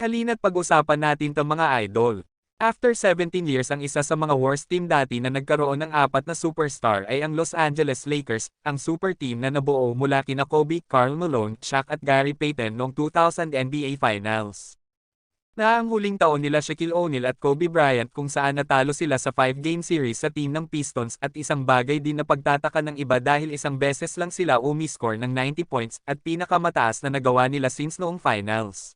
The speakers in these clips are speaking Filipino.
Halina't pag-usapan natin 'tong mga idol. After 17 years ang isa sa mga worst team dati na nagkaroon ng apat na superstar ay ang Los Angeles Lakers, ang super team na nabuo mula kina Kobe, Karl Malone, Shaq at Gary Payton noong 2000 NBA Finals. Na ang huling taon nila Shaquille O'Neal at Kobe Bryant kung saan natalo sila sa 5-game series sa team ng Pistons at isang bagay din na pagtataka ng iba dahil isang beses lang sila umiscore ng 90 points at pinakamataas na nagawa nila since noong finals.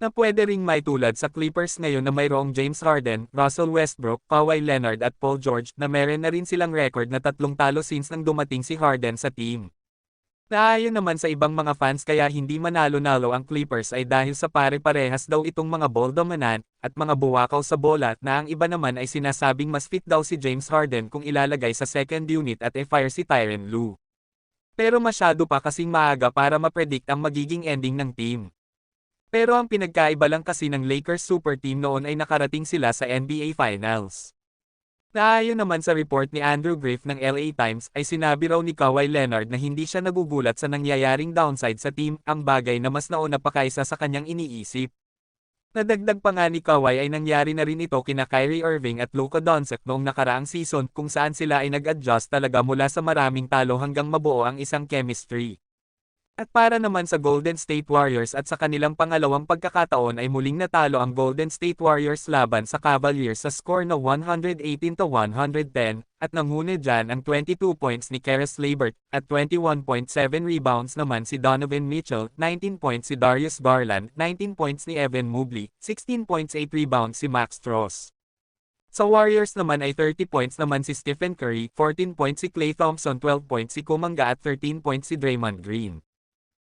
Na pwede ring maitulad sa Clippers ngayon na mayroong James Harden, Russell Westbrook, Kawhi Leonard at Paul George na meron na rin silang record na 3 talo since nang dumating si Harden sa team. Naayon naman sa ibang mga fans kaya hindi manalo-nalo ang Clippers ay dahil sa pare-parehas daw itong mga ball dominant at mga buwakaw sa bola na ang iba naman ay sinasabing mas fit daw si James Harden kung ilalagay sa second unit at i-fire si Tyronn Lue. Pero masyado pa kasing maaga para ma-predict ang magiging ending ng team. Pero ang pinagkaiba lang kasi ng Lakers super team noon ay nakarating sila sa NBA Finals. Naayon naman sa report ni Andrew Graff ng LA Times ay sinabi raw ni Kawhi Leonard na hindi siya nagugulat sa nangyayaring downside sa team, ang bagay na mas nauna pa kaysa sa kanyang iniisip. Nadagdag pa nga ni Kawhi ay nangyari na rin ito kina Kyrie Irving at Luka Doncic noong nakaraang season kung saan sila ay nag-adjust talaga mula sa maraming talo hanggang mabuo ang isang chemistry. At para naman sa Golden State Warriors at sa kanilang pangalawang pagkakataon ay muling natalo ang Golden State Warriors laban sa Cavaliers sa score na 118-110, at nanghuni dyan ang 22 points ni Caris LeVert, at 21.7 rebounds naman si Donovan Mitchell, 19 points si Darius Garland, 19 points ni Evan Mobley, 16.8 rebounds si Max Strus. Sa Warriors naman ay 30 points naman si Stephen Curry, 14 points si Klay Thompson, 12 points si Kuminga at 13 points si Draymond Green.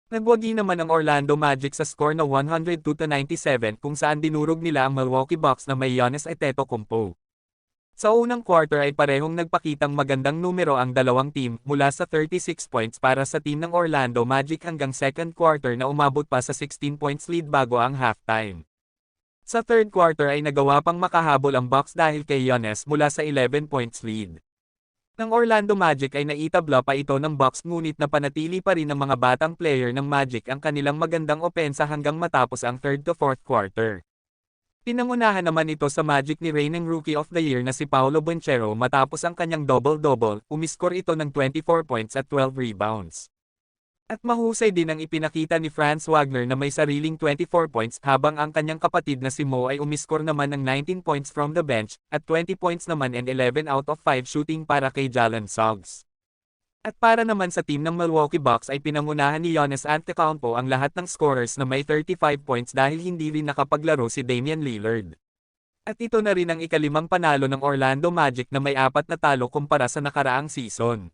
Nagwagi naman ang Orlando Magic sa score na 102-97 kung saan dinurog nila ang Milwaukee Bucks na may Giannis Antetokounmpo. Sa unang quarter ay parehong nagpakitang magandang numero ang dalawang team mula sa 36 points para sa team ng Orlando Magic hanggang second quarter na umabot pa sa 16 points lead bago ang halftime. Sa third quarter ay nagawa pang makahabol ang Bucks dahil kay Giannis mula sa 11 points lead. Ng Orlando Magic ay naitabla pa ito ng Bucks ngunit napanatili pa rin ng mga batang player ng Magic ang kanilang magandang opensa hanggang matapos ang third to fourth quarter. Pinangunahan naman ito sa Magic ni reigning Rookie of the Year na si Paolo Banchero matapos ang kanyang double-double, umiskor ito ng 24 points at 12 rebounds. At mahusay din ang ipinakita ni Franz Wagner na may sariling 24 points habang ang kanyang kapatid na si Mo ay umiskor naman ng 19 points from the bench, at 20 points naman and 11 out of 5 shooting para kay Jalen Suggs. At para naman sa team ng Milwaukee Bucks ay pinangunahan ni Giannis Antetokounmpo ang lahat ng scorers na may 35 points dahil hindi rin nakapaglaro si Damian Lillard. At ito na rin ang ikalimang panalo ng Orlando Magic na may 4 na talo kumpara sa nakaraang season.